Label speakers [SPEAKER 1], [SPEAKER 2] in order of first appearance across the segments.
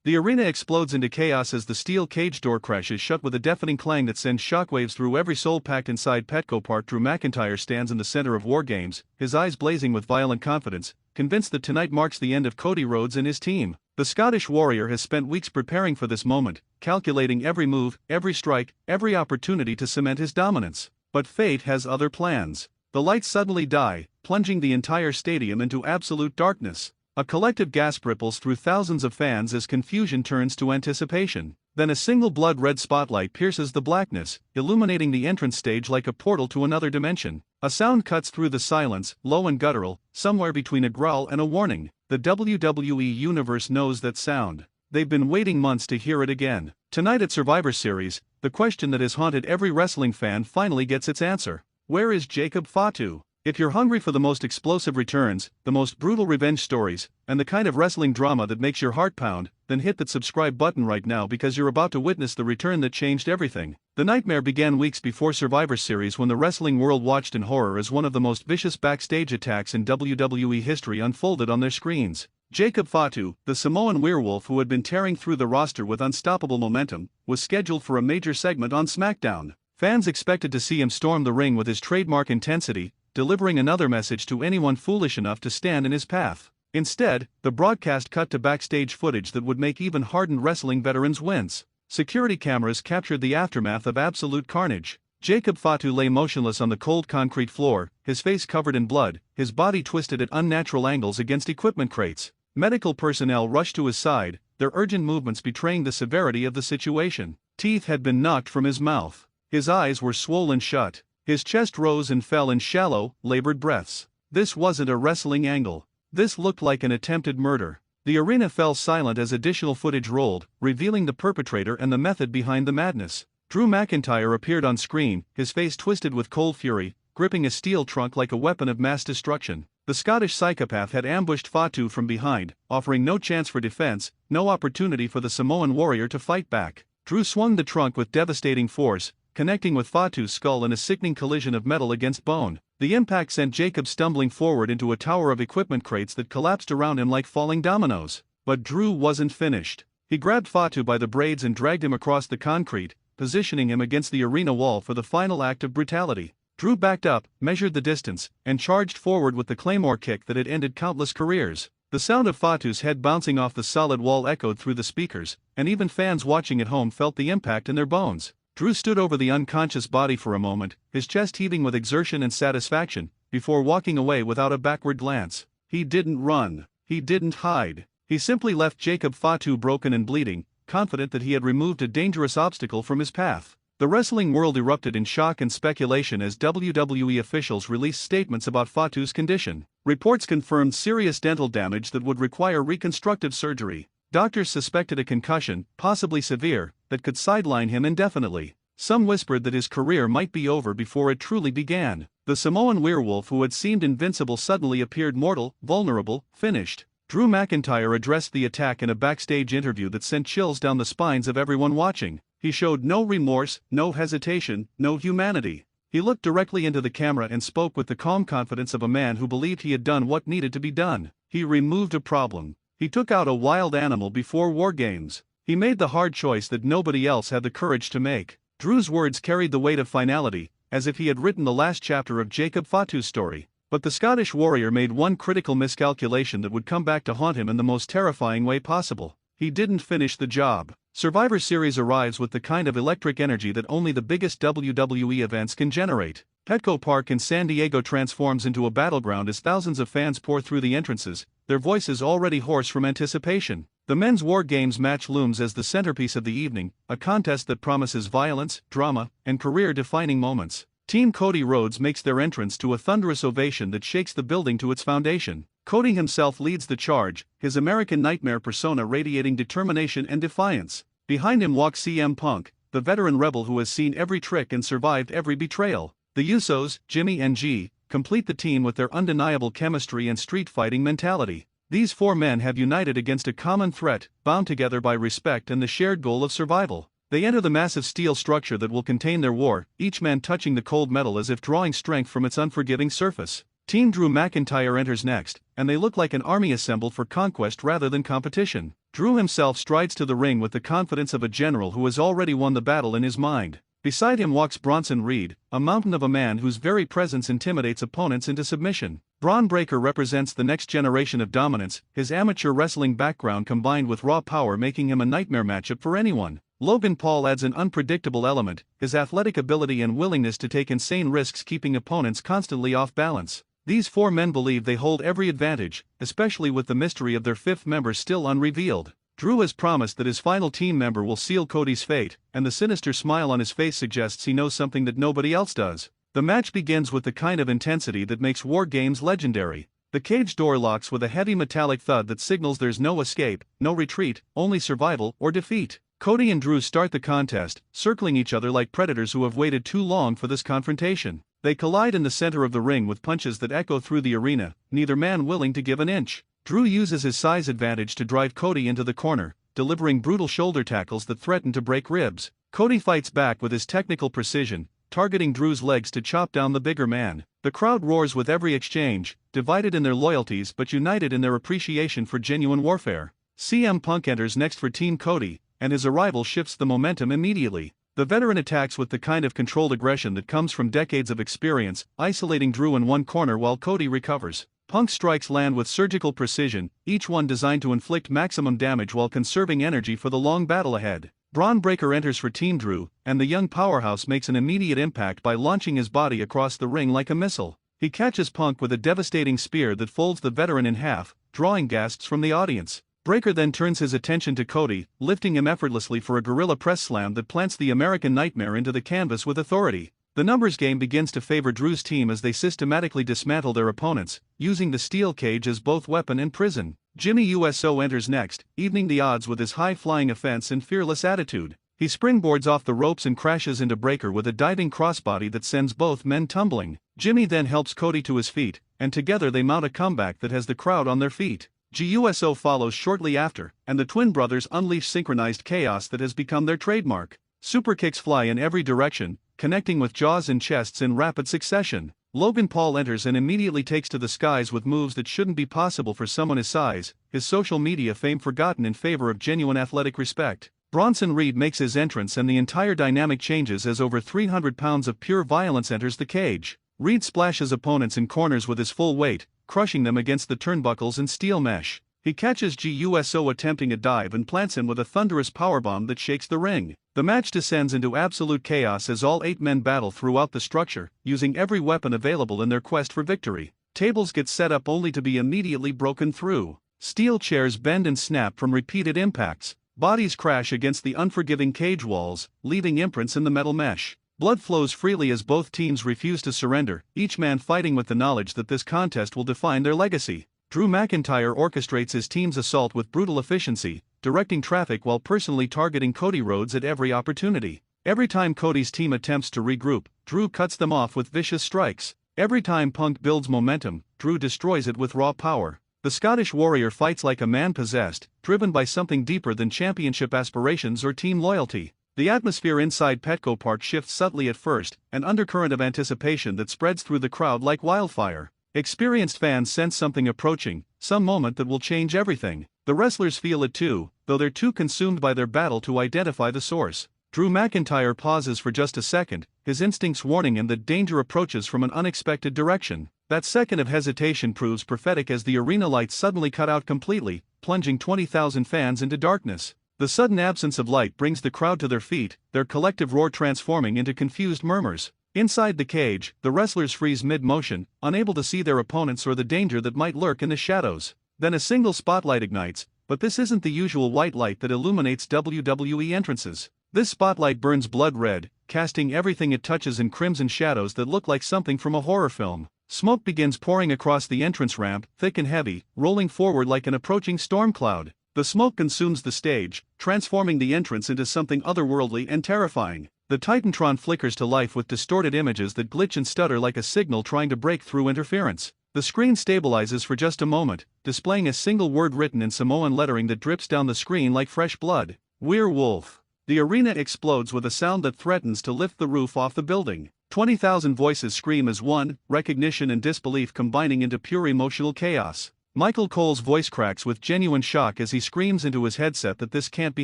[SPEAKER 1] The arena explodes into chaos as the steel cage door crashes shut with a deafening clang that sends shockwaves through every soul packed inside Petco Park. Drew McIntyre stands in the center of War Games, his eyes blazing with violent confidence, convinced that tonight marks the end of Cody Rhodes and his team. The Scottish Warrior has spent weeks preparing for this moment, calculating every move, every strike, every opportunity to cement his dominance. But fate has other plans. The lights suddenly die, plunging the entire stadium into absolute darkness. A collective gasp ripples through thousands of fans as confusion turns to anticipation. Then a single blood-red spotlight pierces the blackness, illuminating the entrance stage like a portal to another dimension. A sound cuts through the silence, low and guttural, somewhere between a growl and a warning. The WWE Universe knows that sound. They've been waiting months to hear it again. Tonight at Survivor Series, the question that has haunted every wrestling fan finally gets its answer. Where is Jacob Fatu? If you're hungry for the most explosive returns, the most brutal revenge stories, and the kind of wrestling drama that makes your heart pound, then hit that subscribe button right now because you're about to witness the return that changed everything. The nightmare began weeks before Survivor Series when the wrestling world watched in horror as one of the most vicious backstage attacks in WWE history unfolded on their screens. Jacob Fatu, the Samoan werewolf who had been tearing through the roster with unstoppable momentum, was scheduled for a major segment on SmackDown. Fans expected to see him storm the ring with his trademark intensity, delivering another message to anyone foolish enough to stand in his path. Instead, the broadcast cut to backstage footage that would make even hardened wrestling veterans wince. Security cameras captured the aftermath of absolute carnage. Jacob Fatu lay motionless on the cold concrete floor, his face covered in blood, his body twisted at unnatural angles against equipment crates. Medical personnel rushed to his side, their urgent movements betraying the severity of the situation. Teeth had been knocked from his mouth. His eyes were swollen shut. His chest rose and fell in shallow, labored breaths. This wasn't a wrestling angle. This looked like an attempted murder. The arena fell silent as additional footage rolled, revealing the perpetrator and the method behind the madness. Drew McIntyre appeared on screen, his face twisted with cold fury, gripping a steel trunk like a weapon of mass destruction. The Scottish psychopath had ambushed Fatu from behind, offering no chance for defense, no opportunity for the Samoan warrior to fight back. Drew swung the trunk with devastating force, connecting with Fatu's skull in a sickening collision of metal against bone. The impact sent Jacob stumbling forward into a tower of equipment crates that collapsed around him like falling dominoes. But Drew wasn't finished. He grabbed Fatu by the braids and dragged him across the concrete, positioning him against the arena wall for the final act of brutality. Drew backed up, measured the distance, and charged forward with the claymore kick that had ended countless careers. The sound of Fatu's head bouncing off the solid wall echoed through the speakers, and even fans watching at home felt the impact in their bones. Drew stood over the unconscious body for a moment, his chest heaving with exertion and satisfaction, before walking away without a backward glance. He didn't run. He didn't hide. He simply left Jacob Fatu broken and bleeding, confident that he had removed a dangerous obstacle from his path. The wrestling world erupted in shock and speculation as WWE officials released statements about Fatu's condition. Reports confirmed serious dental damage that would require reconstructive surgery. Doctors suspected a concussion, possibly severe, that could sideline him indefinitely. Some whispered that his career might be over before it truly began. The Samoan werewolf who had seemed invincible suddenly appeared mortal, vulnerable, finished. Drew McIntyre addressed the attack in a backstage interview that sent chills down the spines of everyone watching. He showed no remorse, no hesitation, no humanity. He looked directly into the camera and spoke with the calm confidence of a man who believed he had done what needed to be done. He removed a problem. He took out a wild animal before War Games. He made the hard choice that nobody else had the courage to make. Drew's words carried the weight of finality, as if he had written the last chapter of Jacob Fatu's story. But the Scottish warrior made one critical miscalculation that would come back to haunt him in the most terrifying way possible. He didn't finish the job. Survivor Series arrives with the kind of electric energy that only the biggest WWE events can generate. Petco Park in San Diego transforms into a battleground as thousands of fans pour through the entrances, their voices already hoarse from anticipation. The men's War Games match looms as the centerpiece of the evening, a contest that promises violence, drama, and career-defining moments. Team Cody Rhodes makes their entrance to a thunderous ovation that shakes the building to its foundation. Cody himself leads the charge, his American Nightmare persona radiating determination and defiance. Behind him walks CM Punk, the veteran rebel who has seen every trick and survived every betrayal. The Usos, Jimmy and G, complete the team with their undeniable chemistry and street-fighting mentality. These four men have united against a common threat, bound together by respect and the shared goal of survival. They enter the massive steel structure that will contain their war, each man touching the cold metal as if drawing strength from its unforgiving surface. Team Drew McIntyre enters next, and they look like an army assembled for conquest rather than competition. Drew himself strides to the ring with the confidence of a general who has already won the battle in his mind. Beside him walks Bronson Reed, a mountain of a man whose very presence intimidates opponents into submission. Bron Breakker represents the next generation of dominance, his amateur wrestling background combined with raw power making him a nightmare matchup for anyone. Logan Paul adds an unpredictable element, his athletic ability and willingness to take insane risks keeping opponents constantly off balance. These four men believe they hold every advantage, especially with the mystery of their fifth member still unrevealed. Drew has promised that his final team member will seal Cody's fate, and the sinister smile on his face suggests he knows something that nobody else does. The match begins with the kind of intensity that makes War Games legendary. The cage door locks with a heavy metallic thud that signals there's no escape, no retreat, only survival or defeat. Cody and Drew start the contest, circling each other like predators who have waited too long for this confrontation. They collide in the center of the ring with punches that echo through the arena, neither man willing to give an inch. Drew uses his size advantage to drive Cody into the corner, delivering brutal shoulder tackles that threaten to break ribs. Cody fights back with his technical precision, targeting Drew's legs to chop down the bigger man. The crowd roars with every exchange, divided in their loyalties but united in their appreciation for genuine warfare. CM Punk enters next for Team Cody, and his arrival shifts the momentum immediately. The veteran attacks with the kind of controlled aggression that comes from decades of experience, isolating Drew in one corner while Cody recovers. Punk's strikes land with surgical precision, each one designed to inflict maximum damage while conserving energy for the long battle ahead. Bron Breakker enters for Team Drew, and the young powerhouse makes an immediate impact by launching his body across the ring like a missile. He catches Punk with a devastating spear that folds the veteran in half, drawing gasps from the audience. Breakker then turns his attention to Cody, lifting him effortlessly for a gorilla press slam that plants the American Nightmare into the canvas with authority. The numbers game begins to favor Drew's team as they systematically dismantle their opponents, using the steel cage as both weapon and prison. Jimmy USO enters next, evening the odds with his high-flying offense and fearless attitude. He springboards off the ropes and crashes into Breakker with a diving crossbody that sends both men tumbling. Jimmy then helps Cody to his feet, and together they mount a comeback that has the crowd on their feet. GUSO follows shortly after, and the twin brothers unleash synchronized chaos that has become their trademark. Super kicks fly in every direction, connecting with jaws and chests in rapid succession. Logan Paul enters and immediately takes to the skies with moves that shouldn't be possible for someone his size, his social media fame forgotten in favor of genuine athletic respect. Bronson Reed makes his entrance and the entire dynamic changes as over 300 pounds of pure violence enters the cage. Reed splashes opponents in corners with his full weight, crushing them against the turnbuckles and steel mesh. He catches GUSO attempting a dive and plants him with a thunderous powerbomb that shakes the ring. The match descends into absolute chaos as all 8 men battle throughout the structure, using every weapon available in their quest for victory. Tables get set up only to be immediately broken through. Steel chairs bend and snap from repeated impacts. Bodies crash against the unforgiving cage walls, leaving imprints in the metal mesh. Blood flows freely as both teams refuse to surrender, each man fighting with the knowledge that this contest will define their legacy. Drew Mcantyre orchestrates his team's assault with brutal efficiency, directing traffic while personally targeting Cody Rhodes at every opportunity. Every time Cody's team attempts to regroup, Drew cuts them off with vicious strikes. Every time Punk builds momentum, Drew destroys it with raw power. The Scottish Warrior fights like a man possessed, driven by something deeper than championship aspirations or team loyalty. The atmosphere inside Petco Park shifts subtly at first, an undercurrent of anticipation that spreads through the crowd like wildfire. Experienced fans sense something approaching, some moment that will change everything. The wrestlers feel it too, though they're too consumed by their battle to identify the source. Drew Mcintyre pauses for just a second, his instincts warning him that danger approaches from an unexpected direction. That second of hesitation proves prophetic as the arena lights suddenly cut out completely, plunging 20,000 fans into darkness. The sudden absence of light brings the crowd to their feet, their collective roar transforming into confused murmurs. Inside the cage, the wrestlers freeze mid-motion, unable to see their opponents or the danger that might lurk in the shadows. Then a single spotlight ignites, but this isn't the usual white light that illuminates WWE entrances. This spotlight burns blood red, casting everything it touches in crimson shadows that look like something from a horror film. Smoke begins pouring across the entrance ramp, thick and heavy, rolling forward like an approaching storm cloud. The smoke consumes the stage, transforming the entrance into something otherworldly and terrifying. The Titantron flickers to life with distorted images that glitch and stutter like a signal trying to break through interference. The screen stabilizes for just a moment, displaying a single word written in Samoan lettering that drips down the screen like fresh blood. Werewolf. The arena explodes with a sound that threatens to lift the roof off the building. 20,000 voices scream as one, recognition and disbelief combining into pure emotional chaos. Michael Cole's voice cracks with genuine shock as he screams into his headset that this can't be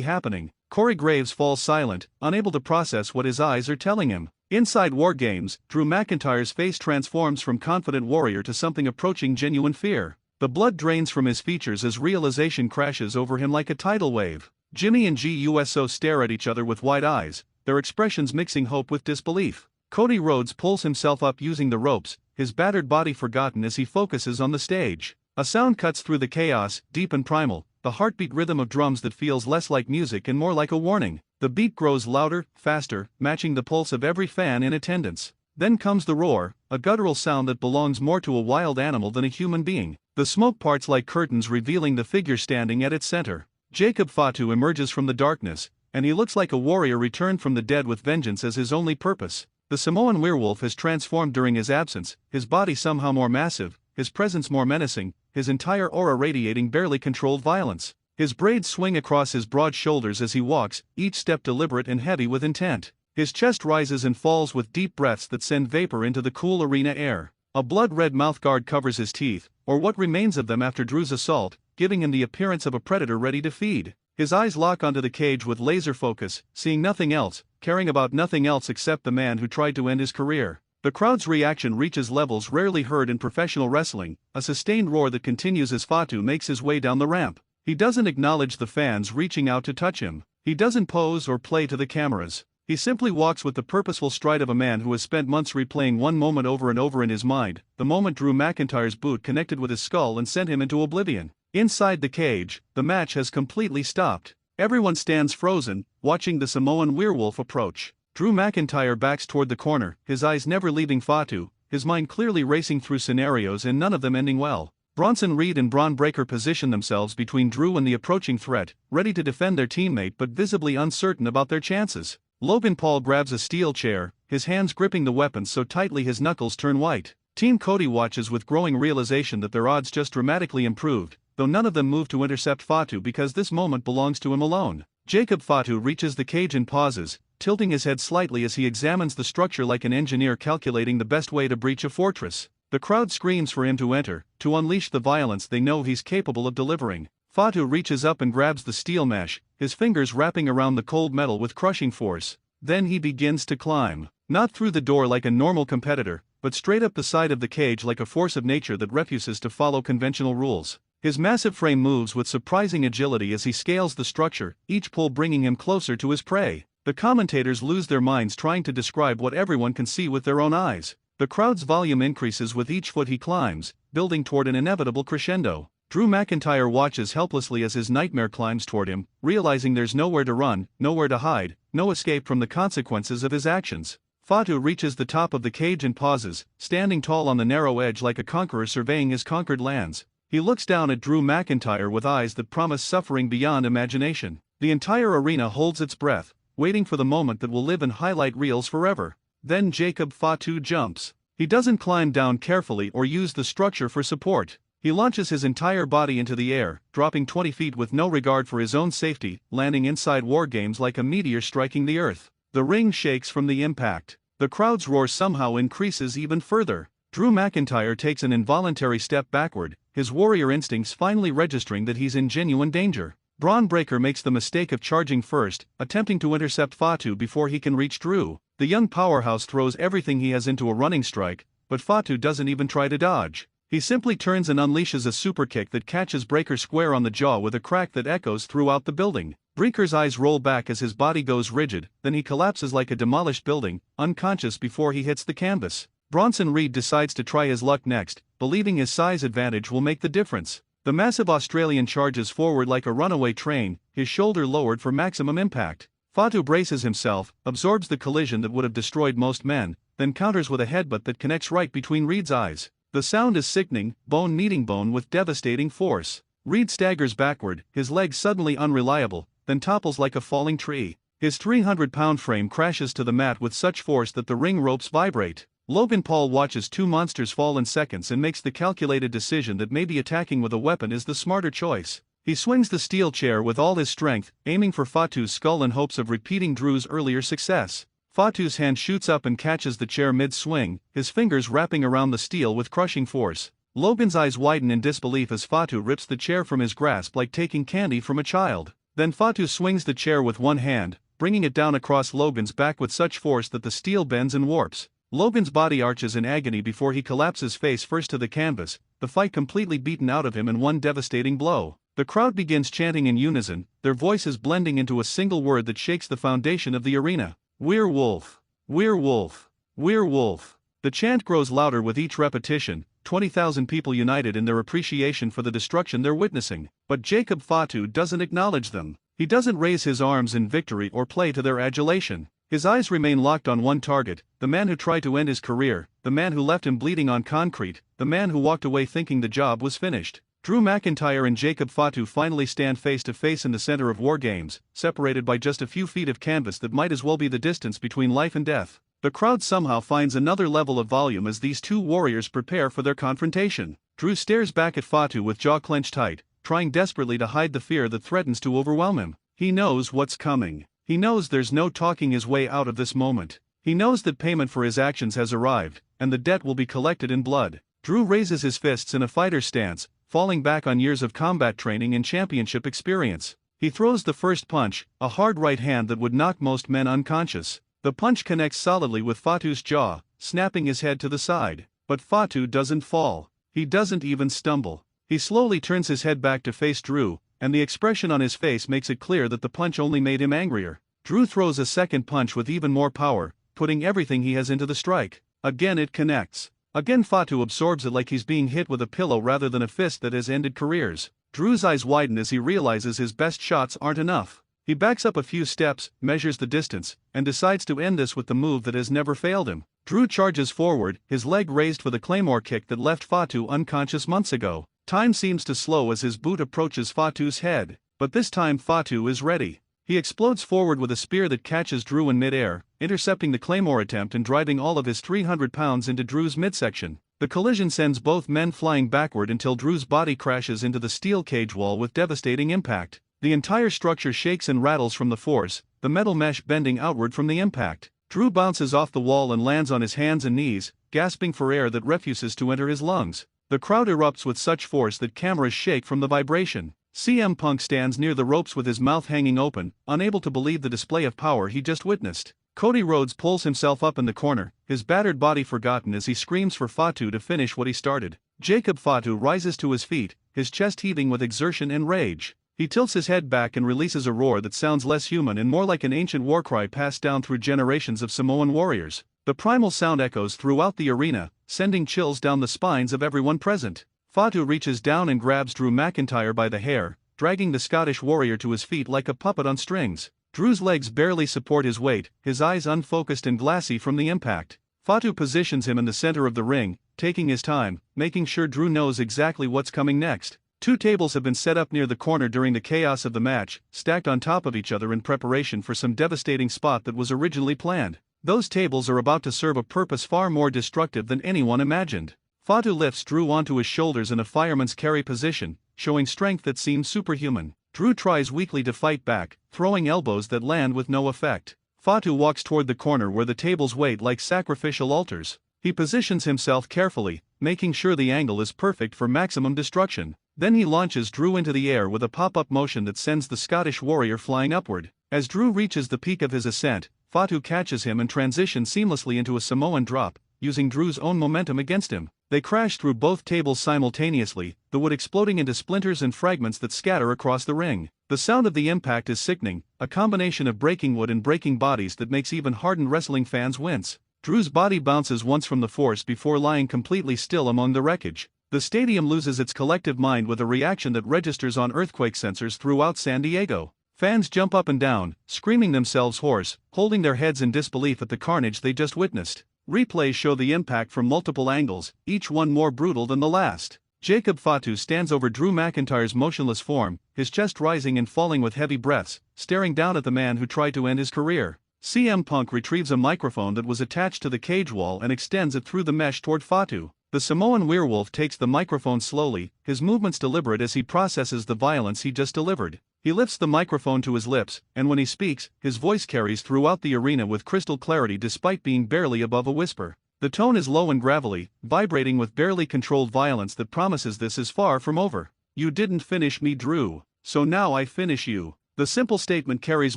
[SPEAKER 1] happening. Corey Graves falls silent, unable to process what his eyes are telling him. Inside War Games, Drew McIntyre's face transforms from confident warrior to something approaching genuine fear. The blood drains from his features as realization crashes over him like a tidal wave. Jimmy and GUSO stare at each other with wide eyes, their expressions mixing hope with disbelief. Cody Rhodes pulls himself up using the ropes, his battered body forgotten as he focuses on the stage. A sound cuts through the chaos, deep and primal, the heartbeat rhythm of drums that feels less like music and more like a warning. The beat grows louder, faster, matching the pulse of every fan in attendance. Then comes the roar, a guttural sound that belongs more to a wild animal than a human being. The smoke parts like curtains, revealing the figure standing at its center. Jacob Fatu emerges from the darkness, and he looks like a warrior returned from the dead with vengeance as his only purpose. The Samoan werewolf has transformed during his absence, his body somehow more massive, his presence more menacing, his entire aura radiating barely controlled violence. His braids swing across his broad shoulders as he walks, each step deliberate and heavy with intent. His chest rises and falls with deep breaths that send vapor into the cool arena air. A blood-red mouthguard covers his teeth, or what remains of them after Drew's assault, giving him the appearance of a predator ready to feed. His eyes lock onto the cage with laser focus, seeing nothing else, caring about nothing else except the man who tried to end his career. The crowd's reaction reaches levels rarely heard in professional wrestling, a sustained roar that continues as Fatu makes his way down the ramp. He doesn't acknowledge the fans reaching out to touch him. He doesn't pose or play to the cameras. He simply walks with the purposeful stride of a man who has spent months replaying one moment over and over in his mind, the moment Drew McIntyre's boot connected with his skull and sent him into oblivion. Inside the cage, the match has completely stopped. Everyone stands frozen, watching the Samoan werewolf approach. Drew McIntyre backs toward the corner, his eyes never leaving Fatu, his mind clearly racing through scenarios and none of them ending well. Bronson Reed and Braun Breaker position themselves between Drew and the approaching threat, ready to defend their teammate but visibly uncertain about their chances. Logan Paul grabs a steel chair, his hands gripping the weapon so tightly his knuckles turn white. Team Cody watches with growing realization that their odds just dramatically improved, though none of them move to intercept Fatu because this moment belongs to him alone. Jacob Fatu reaches the cage and pauses, tilting his head slightly as he examines the structure like an engineer calculating the best way to breach a fortress. The crowd screams for him to enter, to unleash the violence they know he's capable of delivering. Fatu reaches up and grabs the steel mesh, his fingers wrapping around the cold metal with crushing force. Then he begins to climb. Not through the door like a normal competitor, but straight up the side of the cage like a force of nature that refuses to follow conventional rules. His massive frame moves with surprising agility as he scales the structure, each pull bringing him closer to his prey. The commentators lose their minds trying to describe what everyone can see with their own eyes. The crowd's volume increases with each foot he climbs, building toward an inevitable crescendo. Drew McIntyre watches helplessly as his nightmare climbs toward him, realizing there's nowhere to run, nowhere to hide, no escape from the consequences of his actions. Fatu reaches the top of the cage and pauses, standing tall on the narrow edge like a conqueror surveying his conquered lands. He looks down at Drew McIntyre with eyes that promise suffering beyond imagination. The entire arena holds its breath, waiting for the moment that will live in highlight reels forever. Then Jacob Fatu jumps. He doesn't climb down carefully or use the structure for support. He launches his entire body into the air, dropping 20 feet with no regard for his own safety, landing inside War Games like a meteor striking the earth. The ring shakes from the impact. The crowd's roar somehow increases even further. Drew McIntyre takes an involuntary step backward, his warrior instincts finally registering that he's in genuine danger. Braun Breaker makes the mistake of charging first, attempting to intercept Fatu before he can reach Drew. The young powerhouse throws everything he has into a running strike, but Fatu doesn't even try to dodge. He simply turns and unleashes a superkick that catches Breaker square on the jaw with a crack that echoes throughout the building. Breaker's eyes roll back as his body goes rigid, then he collapses like a demolished building, unconscious before he hits the canvas. Bronson Reed decides to try his luck next, believing his size advantage will make the difference. The massive Australian charges forward like a runaway train, his shoulder lowered for maximum impact. Fatu braces himself, absorbs the collision that would have destroyed most men, then counters with a headbutt that connects right between Reed's eyes. The sound is sickening, bone meeting bone with devastating force. Reed staggers backward, his legs suddenly unreliable, then topples like a falling tree. His 300-pound frame crashes to the mat with such force that the ring ropes vibrate. Logan Paul watches two monsters fall in seconds and makes the calculated decision that maybe attacking with a weapon is the smarter choice. He swings the steel chair with all his strength, aiming for Fatu's skull in hopes of repeating Drew's earlier success. Fatu's hand shoots up and catches the chair mid-swing, his fingers wrapping around the steel with crushing force. Logan's eyes widen in disbelief as Fatu rips the chair from his grasp like taking candy from a child. Then Fatu swings the chair with one hand, bringing it down across Logan's back with such force that the steel bends and warps. Logan's body arches in agony before he collapses face first to the canvas, the fight completely beaten out of him in one devastating blow. The crowd begins chanting in unison, their voices blending into a single word that shakes the foundation of the arena. "We're Wolf! We're Wolf! We're Wolf!" The chant grows louder with each repetition, 20,000 people united in their appreciation for the destruction they're witnessing. But Jacob Fatu doesn't acknowledge them. He doesn't raise his arms in victory or play to their adulation. His eyes remain locked on one target, the man who tried to end his career, the man who left him bleeding on concrete, the man who walked away thinking the job was finished. Drew McIntyre and Jacob Fatu finally stand face to face in the center of War Games, separated by just a few feet of canvas that might as well be the distance between life and death. The crowd somehow finds another level of volume as these two warriors prepare for their confrontation. Drew stares back at Fatu with jaw clenched tight, trying desperately to hide the fear that threatens to overwhelm him. He knows what's coming. He knows there's no talking his way out of this moment. He knows that payment for his actions has arrived, and the debt will be collected in blood. Drew raises his fists in a fighter's stance, falling back on years of combat training and championship experience. He throws the first punch, a hard right hand that would knock most men unconscious. The punch connects solidly with Fatu's jaw, snapping his head to the side. But Fatu doesn't fall. He doesn't even stumble. He slowly turns his head back to face Drew, and the expression on his face makes it clear that the punch only made him angrier. Drew throws a second punch with even more power, putting everything he has into the strike. Again it connects. Again Fatu absorbs it like he's being hit with a pillow rather than a fist that has ended careers. Drew's eyes widen as he realizes his best shots aren't enough. He backs up a few steps, measures the distance, and decides to end this with the move that has never failed him. Drew charges forward, his leg raised for the claymore kick that left Fatu unconscious months ago. Time seems to slow as his boot approaches Fatu's head, but this time Fatu is ready. He explodes forward with a spear that catches Drew in midair, intercepting the claymore attempt and driving all of his 300 pounds into Drew's midsection. The collision sends both men flying backward until Drew's body crashes into the steel cage wall with devastating impact. The entire structure shakes and rattles from the force, the metal mesh bending outward from the impact. Drew bounces off the wall and lands on his hands and knees, gasping for air that refuses to enter his lungs. The crowd erupts with such force that cameras shake from the vibration. CM Punk stands near the ropes with his mouth hanging open, unable to believe the display of power he just witnessed. Cody Rhodes pulls himself up in the corner, his battered body forgotten as he screams for Fatu to finish what he started. Jacob Fatu rises to his feet, his chest heaving with exertion and rage. He tilts his head back and releases a roar that sounds less human and more like an ancient war cry passed down through generations of Samoan warriors. The primal sound echoes throughout the arena, sending chills down the spines of everyone present. Fatu reaches down and grabs Drew McIntyre by the hair, dragging the Scottish warrior to his feet like a puppet on strings. Drew's legs barely support his weight, his eyes unfocused and glassy from the impact. Fatu positions him in the center of the ring, taking his time, making sure Drew knows exactly what's coming next. 2 tables have been set up near the corner during the chaos of the match, stacked on top of each other in preparation for some devastating spot that was originally planned. Those tables are about to serve a purpose far more destructive than anyone imagined. Fatu lifts Drew onto his shoulders in a fireman's carry position, showing strength that seems superhuman. Drew tries weakly to fight back, throwing elbows that land with no effect. Fatu walks toward the corner where the tables wait like sacrificial altars. He positions himself carefully, making sure the angle is perfect for maximum destruction. Then he launches Drew into the air with a pop-up motion that sends the Scottish warrior flying upward. As Drew reaches the peak of his ascent, Fatu catches him and transitions seamlessly into a Samoan drop, using Drew's own momentum against him. They crash through both tables simultaneously, the wood exploding into splinters and fragments that scatter across the ring. The sound of the impact is sickening, a combination of breaking wood and breaking bodies that makes even hardened wrestling fans wince. Drew's body bounces once from the force before lying completely still among the wreckage. The stadium loses its collective mind with a reaction that registers on earthquake sensors throughout San Diego. Fans jump up and down, screaming themselves hoarse, holding their heads in disbelief at the carnage they just witnessed. Replays show the impact from multiple angles, each one more brutal than the last. Jacob Fatu stands over Drew McIntyre's motionless form, his chest rising and falling with heavy breaths, staring down at the man who tried to end his career. CM Punk retrieves a microphone that was attached to the cage wall and extends it through the mesh toward Fatu. The Samoan werewolf takes the microphone slowly, his movements deliberate as he processes the violence he just delivered. He lifts the microphone to his lips, and when he speaks, his voice carries throughout the arena with crystal clarity despite being barely above a whisper. The tone is low and gravelly, vibrating with barely controlled violence that promises this is far from over. "You didn't finish me, Drew, so now I finish you." The simple statement carries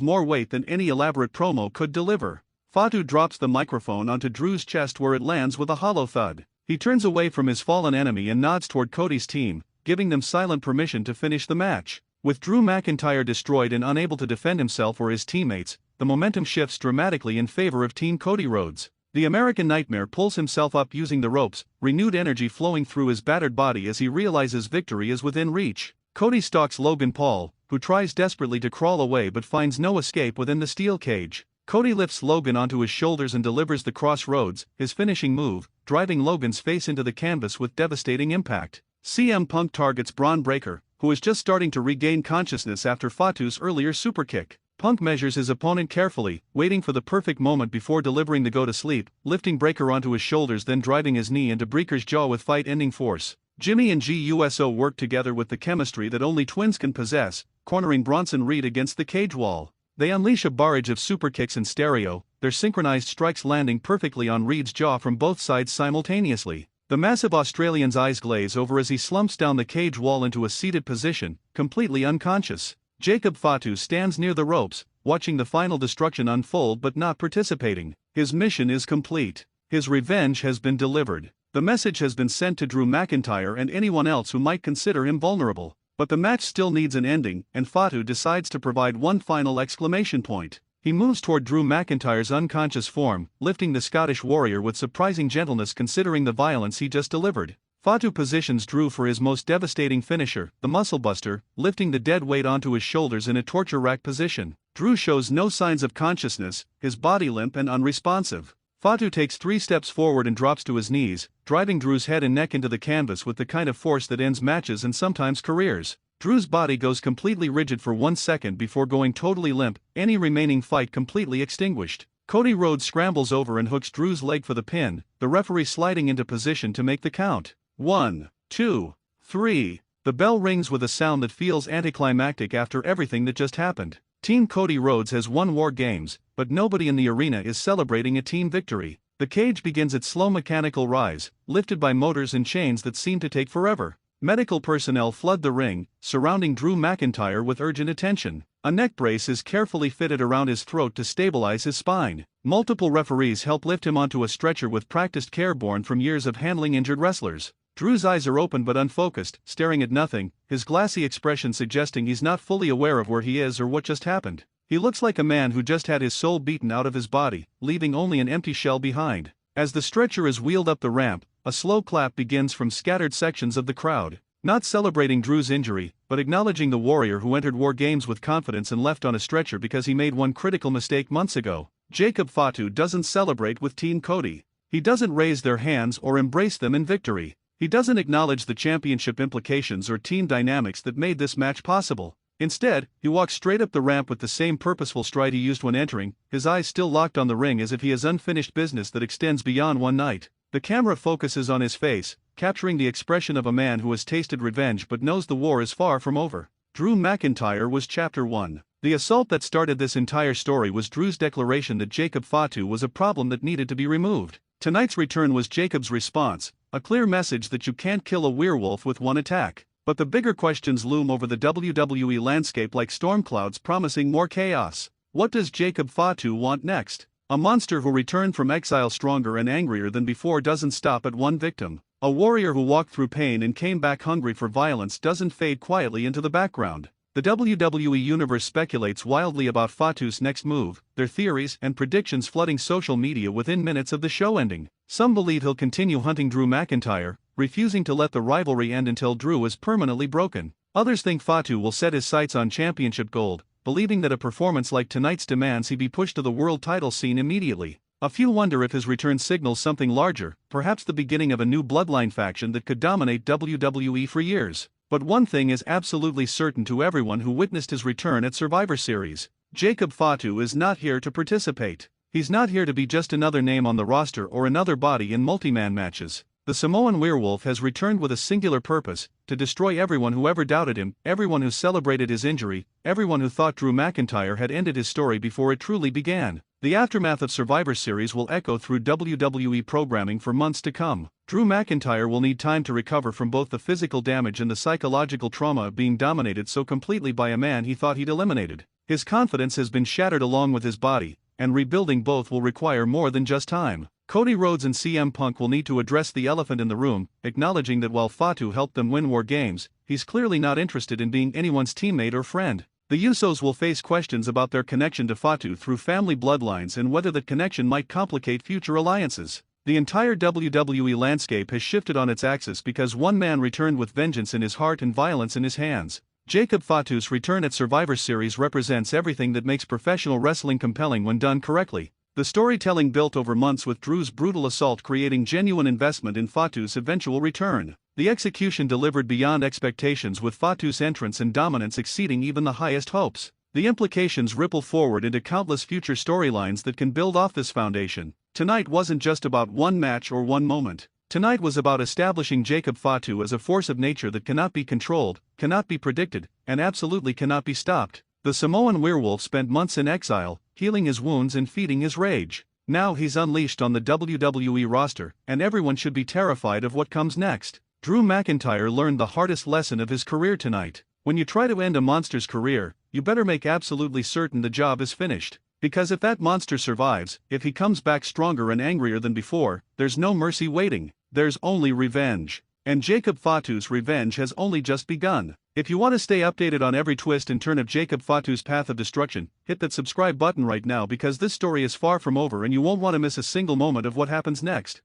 [SPEAKER 1] more weight than any elaborate promo could deliver. Fatu drops the microphone onto Drew's chest where it lands with a hollow thud. He turns away from his fallen enemy and nods toward Cody's team, giving them silent permission to finish the match. With Drew McIntyre destroyed and unable to defend himself or his teammates, the momentum shifts dramatically in favor of Team Cody Rhodes. The American Nightmare pulls himself up using the ropes, renewed energy flowing through his battered body as he realizes victory is within reach. Cody stalks Logan Paul, who tries desperately to crawl away but finds no escape within the steel cage. Cody lifts Logan onto his shoulders and delivers the Crossroads, his finishing move, driving Logan's face into the canvas with devastating impact. CM Punk targets Braun Breaker, who is just starting to regain consciousness after Fatu's earlier superkick. Punk measures his opponent carefully, waiting for the perfect moment before delivering the go-to-sleep, lifting Breaker onto his shoulders then driving his knee into Breaker's jaw with fight-ending force. Jimmy and GUSO work together with the chemistry that only twins can possess, cornering Bronson Reed against the cage wall. They unleash a barrage of superkicks in stereo, their synchronized strikes landing perfectly on Reed's jaw from both sides simultaneously. The massive Australian's eyes glaze over as he slumps down the cage wall into a seated position, completely unconscious. Jacob Fatu stands near the ropes, watching the final destruction unfold but not participating. His mission is complete. His revenge has been delivered. The message has been sent to Drew McIntyre and anyone else who might consider him vulnerable. But the match still needs an ending, and Fatu decides to provide one final exclamation point. He moves toward Drew McIntyre's unconscious form, lifting the Scottish warrior with surprising gentleness considering the violence he just delivered. Fatu positions Drew for his most devastating finisher, the Muscle Buster, lifting the dead weight onto his shoulders in a torture rack position. Drew shows no signs of consciousness, his body limp and unresponsive. Fatu takes 3 steps forward and drops to his knees, driving Drew's head and neck into the canvas with the kind of force that ends matches and sometimes careers. Drew's body goes completely rigid for 1 second before going totally limp, any remaining fight completely extinguished. Cody Rhodes scrambles over and hooks Drew's leg for the pin, the referee sliding into position to make the count. 1, 2, 3. The bell rings with a sound that feels anticlimactic after everything that just happened. Team Cody Rhodes has won War Games, but nobody in the arena is celebrating a team victory. The cage begins its slow mechanical rise, lifted by motors and chains that seem to take forever. Medical personnel flood the ring, surrounding Drew McIntyre with urgent attention. A neck brace is carefully fitted around his throat to stabilize his spine. Multiple referees help lift him onto a stretcher with practiced care born from years of handling injured wrestlers. Drew's eyes are open but unfocused, staring at nothing, his glassy expression suggesting he's not fully aware of where he is or what just happened. He looks like a man who just had his soul beaten out of his body, leaving only an empty shell behind. As the stretcher is wheeled up the ramp, a slow clap begins from scattered sections of the crowd. Not celebrating Drew's injury, but acknowledging the warrior who entered War Games with confidence and left on a stretcher because he made one critical mistake months ago. Jacob Fatu doesn't celebrate with Team Cody. He doesn't raise their hands or embrace them in victory. He doesn't acknowledge the championship implications or team dynamics that made this match possible. Instead, he walks straight up the ramp with the same purposeful stride he used when entering, his eyes still locked on the ring as if he has unfinished business that extends beyond one night. The camera focuses on his face, capturing the expression of a man who has tasted revenge but knows the war is far from over. Drew McIntyre was Chapter 1. The assault that started this entire story was Drew's declaration that Jacob Fatu was a problem that needed to be removed. Tonight's return was Jacob's response, a clear message that you can't kill a werewolf with one attack. But the bigger questions loom over the WWE landscape like storm clouds promising more chaos. What does Jacob Fatu want next? A monster who returned from exile stronger and angrier than before doesn't stop at one victim. A warrior who walked through pain and came back hungry for violence doesn't fade quietly into the background. The WWE Universe speculates wildly about Fatu's next move, their theories and predictions flooding social media within minutes of the show ending. Some believe he'll continue hunting Drew McIntyre, refusing to let the rivalry end until Drew is permanently broken. Others think Fatu will set his sights on championship gold, believing that a performance like tonight's demands he be pushed to the world title scene immediately. A few wonder if his return signals something larger, perhaps the beginning of a new bloodline faction that could dominate WWE for years. But one thing is absolutely certain to everyone who witnessed his return at Survivor Series. Jacob Fatu is not here to participate. He's not here to be just another name on the roster or another body in multi-man matches. The Samoan werewolf has returned with a singular purpose, to destroy everyone who ever doubted him, everyone who celebrated his injury, everyone who thought Drew McIntyre had ended his story before it truly began. The aftermath of Survivor Series will echo through WWE programming for months to come. Drew McIntyre will need time to recover from both the physical damage and the psychological trauma of being dominated so completely by a man he thought he'd eliminated. His confidence has been shattered along with his body, and rebuilding both will require more than just time. Cody Rhodes and CM Punk will need to address the elephant in the room, acknowledging that while Fatu helped them win War Games, he's clearly not interested in being anyone's teammate or friend. The Usos will face questions about their connection to Fatu through family bloodlines and whether that connection might complicate future alliances. The entire WWE landscape has shifted on its axis because one man returned with vengeance in his heart and violence in his hands. Jacob Fatu's return at Survivor Series represents everything that makes professional wrestling compelling when done correctly. The storytelling built over months with Drew's brutal assault creating genuine investment in Fatu's eventual return. The execution delivered beyond expectations with Fatu's entrance and dominance exceeding even the highest hopes. The implications ripple forward into countless future storylines that can build off this foundation. Tonight wasn't just about one match or one moment. Tonight was about establishing Jacob Fatu as a force of nature that cannot be controlled, cannot be predicted, and absolutely cannot be stopped. The Samoan werewolf spent months in exile, healing his wounds and feeding his rage. Now he's unleashed on the WWE roster, and everyone should be terrified of what comes next. Drew McIntyre learned the hardest lesson of his career tonight. When you try to end a monster's career, you better make absolutely certain the job is finished. Because if that monster survives, if he comes back stronger and angrier than before, there's no mercy waiting. There's only revenge. And Jacob Fatu's revenge has only just begun. If you want to stay updated on every twist and turn of Jacob Fatu's path of destruction, hit that subscribe button right now because this story is far from over and you won't want to miss a single moment of what happens next.